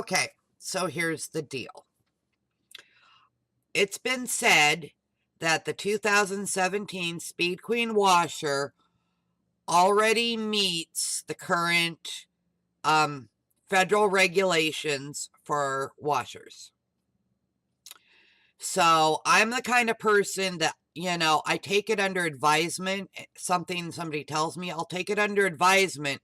Okay, so here's the deal. It's been said that the 2017 Speed Queen washer already meets the current federal regulations for washers. So I'm the kind of person that, I take it under advisement. Somebody tells me, I'll take it under advisement,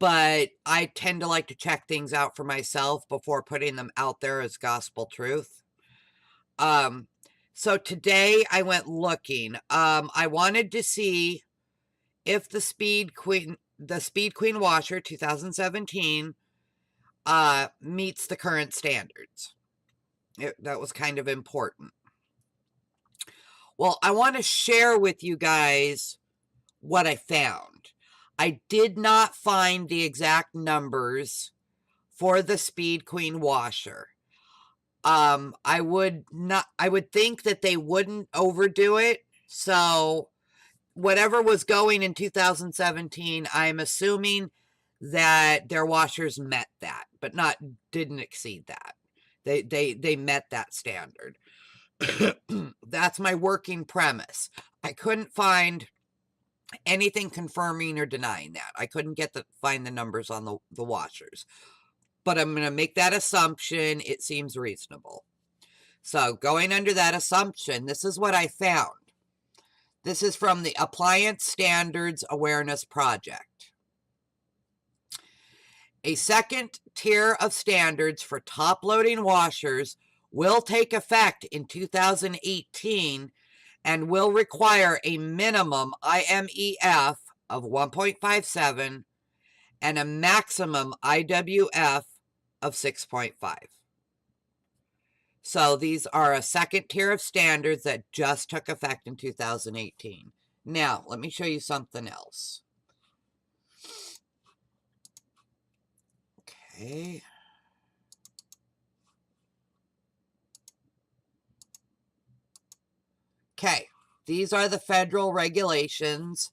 but I tend to like to check things out for myself before putting them out there as gospel truth. So today I went looking. I wanted to see if the Speed Queen washer 2017 meets the current standards. That was kind of important. Well, I want to share with you guys what I found. I did not find the exact numbers for the Speed Queen washer. I would think that they wouldn't overdo it. So whatever was going in 2017, I'm assuming that their washers met that, but didn't exceed that. They met that standard. That's my working premise. I couldn't find anything confirming or denying that. I couldn't find the numbers on the washers. But I'm going to make that assumption. It seems reasonable. So going under that assumption, this is what I found. This is from the Appliance Standards Awareness Project. A second tier of standards for top-loading washers will take effect in 2018 and will require a minimum IMEF of 1.57 and a maximum IWF of 6.5. So these are a second tier of standards that just took effect in 2018. Now, let me show you something else. Okay. Okay, these are the federal regulations.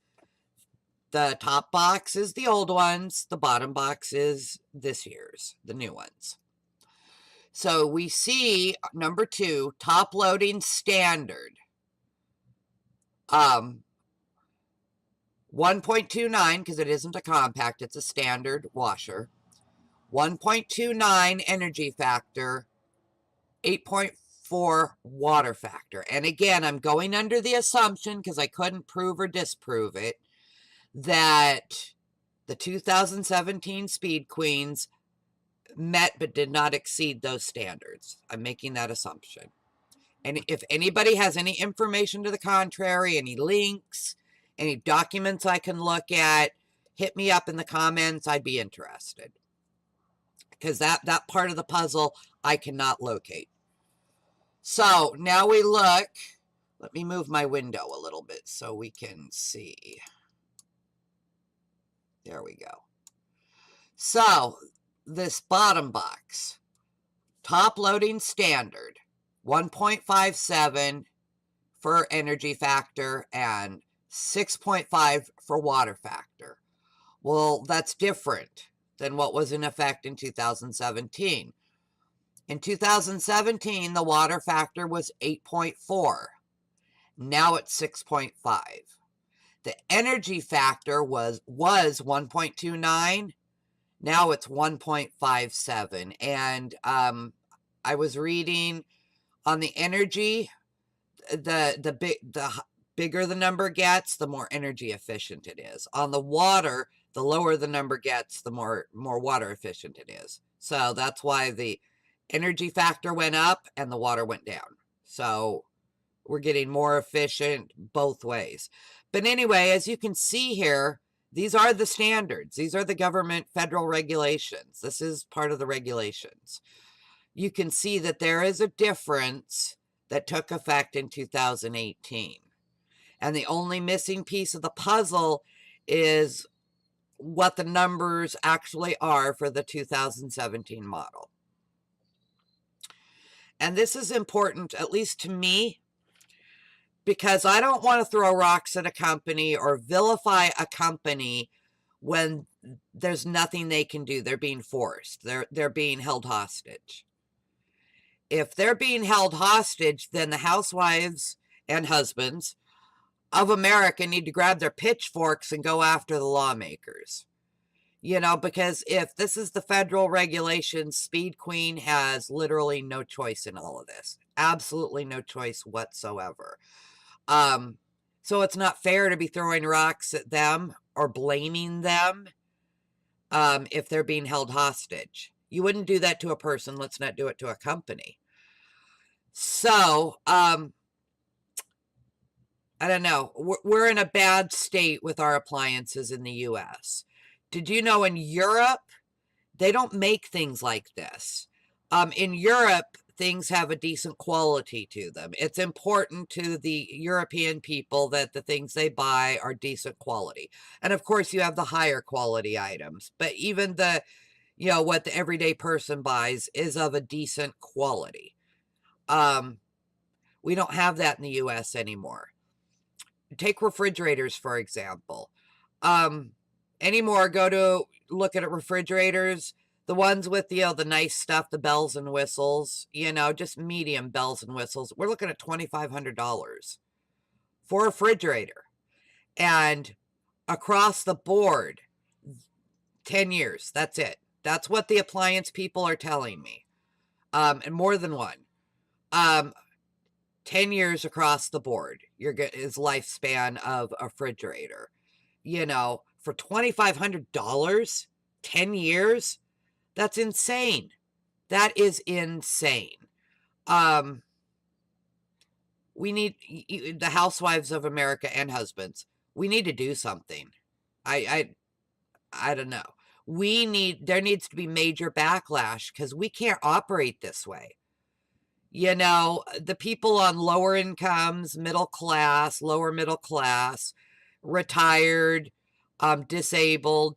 The top box is the old ones. The bottom box is this year's, the new ones. So we see number 2, top loading standard. 1.29, because it isn't a compact, it's a standard washer. 1.29 energy factor, 8.4 water factor. And again, I'm going under the assumption, because I couldn't prove or disprove it, that the 2017 Speed Queens met but did not exceed those standards. I'm making that assumption. And if anybody has any information to the contrary, any links, any documents I can look at, hit me up in the comments. I'd be interested. Because that part of the puzzle I cannot locate. So now we look. Let me move my window a little bit so we can see. There we go. So this bottom box, top loading standard, 1.57 for energy factor and 6.5 for water factor. Well, that's different than what was in effect in 2017. In 2017, the water factor was 8.4. Now it's 6.5. The energy factor was 1.29. Now it's 1.57. And I was reading on the energy, the bigger the number gets, the more energy efficient it is. On the water, the lower the number gets, the more water efficient it is. So that's why the energy factor went up and the water went down. So we're getting more efficient both ways. But anyway, as you can see here, these are the standards. These are the government federal regulations. This is part of the regulations. You can see that there is a difference that took effect in 2018. And the only missing piece of the puzzle is what the numbers actually are for the 2017 model. And this is important, at least to me, because I don't want to throw rocks at a company or vilify a company when there's nothing they can do. They're being forced. They're being held hostage. If they're being held hostage, then the housewives and husbands of America need to grab their pitchforks and go after the lawmakers. Because if this is the federal regulation, Speed Queen has literally no choice in all of this. Absolutely no choice whatsoever. So it's not fair to be throwing rocks at them or blaming them if they're being held hostage. You wouldn't do that to a person. Let's not do it to a company. So, I don't know. We're in a bad state with our appliances in the US. Did you know in Europe, they don't make things like this? In Europe, things have a decent quality to them. It's important to the European people that the things they buy are decent quality. And of course, you have the higher quality items, but even what the everyday person buys is of a decent quality. We don't have that in the US anymore. Take refrigerators, for example. Anymore, go to look at refrigerators, the ones with, the nice stuff, the bells and whistles, just medium bells and whistles. We're looking at $2,500 for a refrigerator. And across the board, 10 years, that's it. That's what the appliance people are telling me. And more than one. 10 years across the board, is lifespan of a refrigerator. For $2,500, 10 years, that's insane. That is insane. We need the housewives of America and husbands. We need to do something. I don't know. There needs to be major backlash because we can't operate this way. The people on lower incomes, middle class, lower middle class, retired, disabled,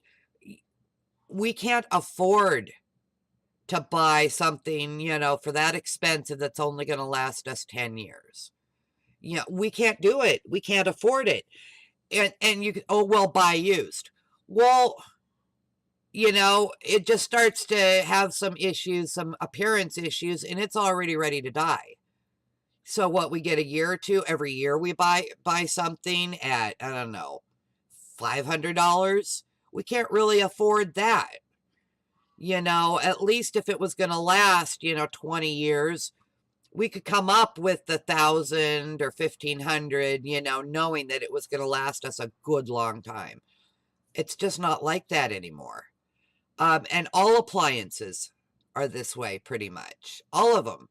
we can't afford to buy something, for that expensive that's only going to last us 10 years. We can't do it. We can't afford it. And you, buy used. Well, it just starts to have some issues, some appearance issues, and it's already ready to die. So what, we get a year or two, every year we buy something at, I don't know, $500. We can't really afford that. At least if it was going to last, 20 years, we could come up with the 1,000 or 1,500, knowing that it was going to last us a good long time. It's just not like that anymore. And all appliances are this way, pretty much. All of them.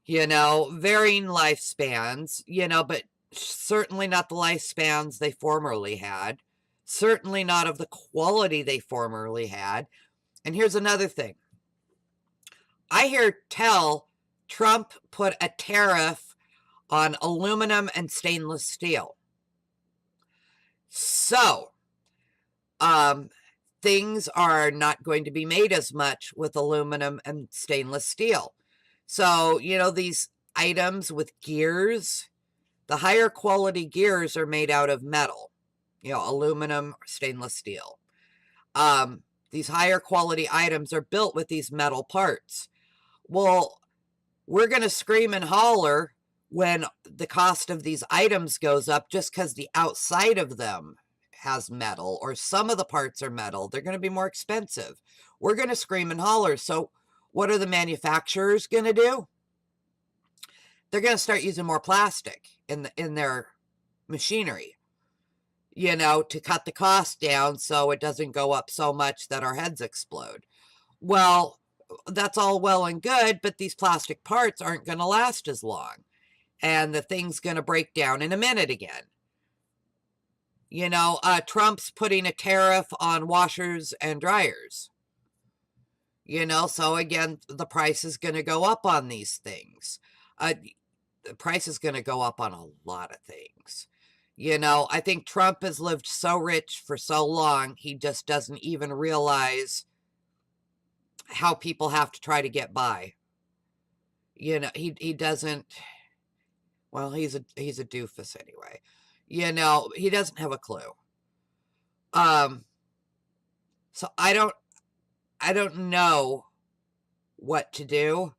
Varying lifespans, but certainly not the lifespans they formerly had. Certainly not of the quality they formerly had. And here's another thing. I hear Trump put a tariff on aluminum and stainless steel. So, things are not going to be made as much with aluminum and stainless steel. So, these items with gears, the higher quality gears are made out of metal, aluminum or stainless steel. These higher quality items are built with these metal parts. Well, we're going to scream and holler when the cost of these items goes up just because the outside of them has metal or some of the parts are metal. They're going to be more expensive. We're going to scream and holler. So what are the manufacturers going to do? They're going to start using more plastic in their machinery, to cut the cost down so it doesn't go up so much that our heads explode. Well, that's all well and good, but these plastic parts aren't going to last as long. And the thing's going to break down in a minute again. Trump's putting a tariff on washers and dryers. So again, the price is going to go up on these things. The price is going to go up on a lot of things. I think Trump has lived so rich for so long, he just doesn't even realize how people have to try to get by. He doesn't, well, he's a doofus anyway. He doesn't have a clue. So I don't know what to do,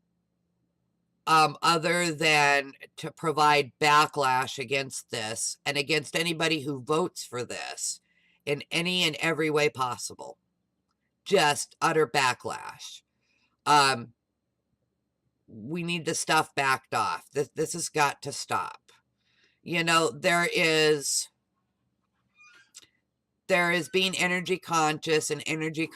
other than to provide backlash against this and against anybody who votes for this in any and every way possible. Just utter backlash. We need the stuff backed off. This has got to stop. There is being energy conscious and energy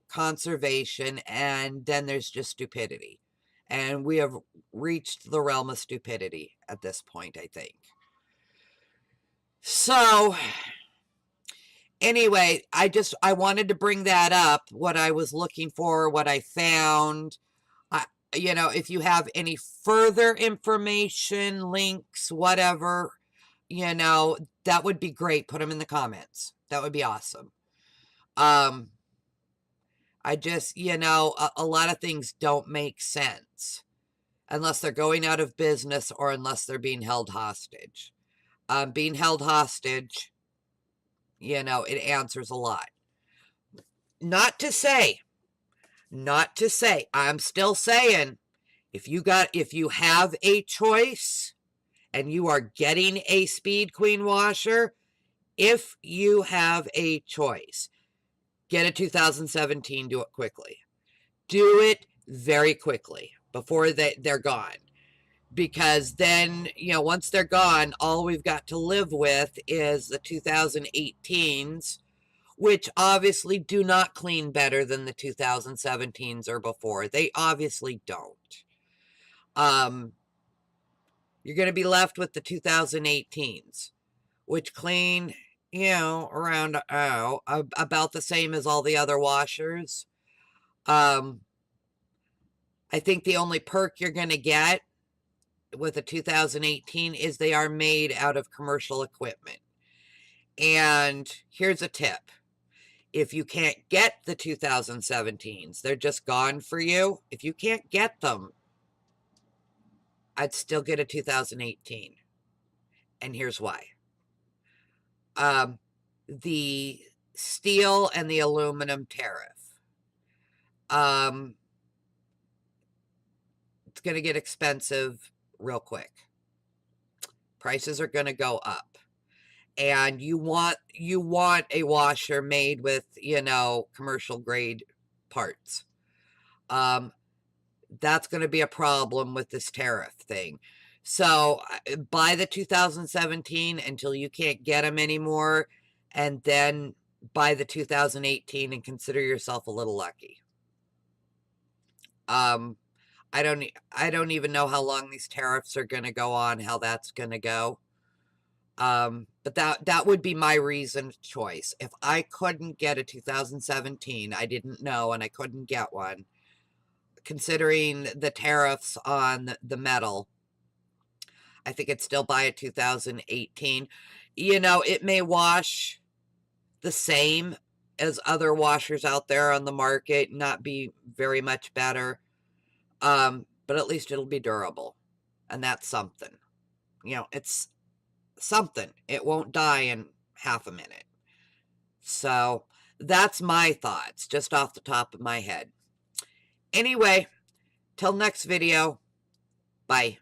conservation, and then there's just stupidity. And we have reached the realm of stupidity at this point, I think. So anyway, I wanted to bring that up, what I was looking for, what I found. If you have any further information, links, whatever, that would be great. Put them in the comments. That would be awesome. I just, a lot of things don't make sense unless they're going out of business or unless they're being held hostage. Being held hostage, it answers a lot. Not to say, I'm still saying, if you have a choice and you are getting a Speed Queen washer, if you have a choice, get a 2017, do it quickly. Do it very quickly before they're gone. Because then, once they're gone, all we've got to live with is the 2018s, which obviously do not clean better than the 2017s or before. They obviously don't. You're going to be left with the 2018s, which clean, around about the same as all the other washers. I think the only perk you're going to get with a 2018 is they are made out of commercial equipment. And here's a tip. If you can't get the 2017s, they're just gone for you. If you can't get them, I'd still get a 2018. And here's why. The steel and the aluminum tariff. It's going to get expensive real quick. Prices are going to go up. And you want a washer made with, commercial grade parts. That's going to be a problem with this tariff thing. So buy the 2017 until you can't get them anymore, and then buy the 2018 and consider yourself a little lucky. I don't even know how long these tariffs are going to go on, how that's going to go. But that would be my reasoned choice. If I couldn't get a 2017, I didn't know, and I couldn't get one, considering the tariffs on the metal, I think I'd still buy a 2018. It may wash the same as other washers out there on the market, not be very much better. But at least it'll be durable. And that's something. It's something. It won't die in half a minute. So that's my thoughts, just off the top of my head. Anyway, till next video. Bye.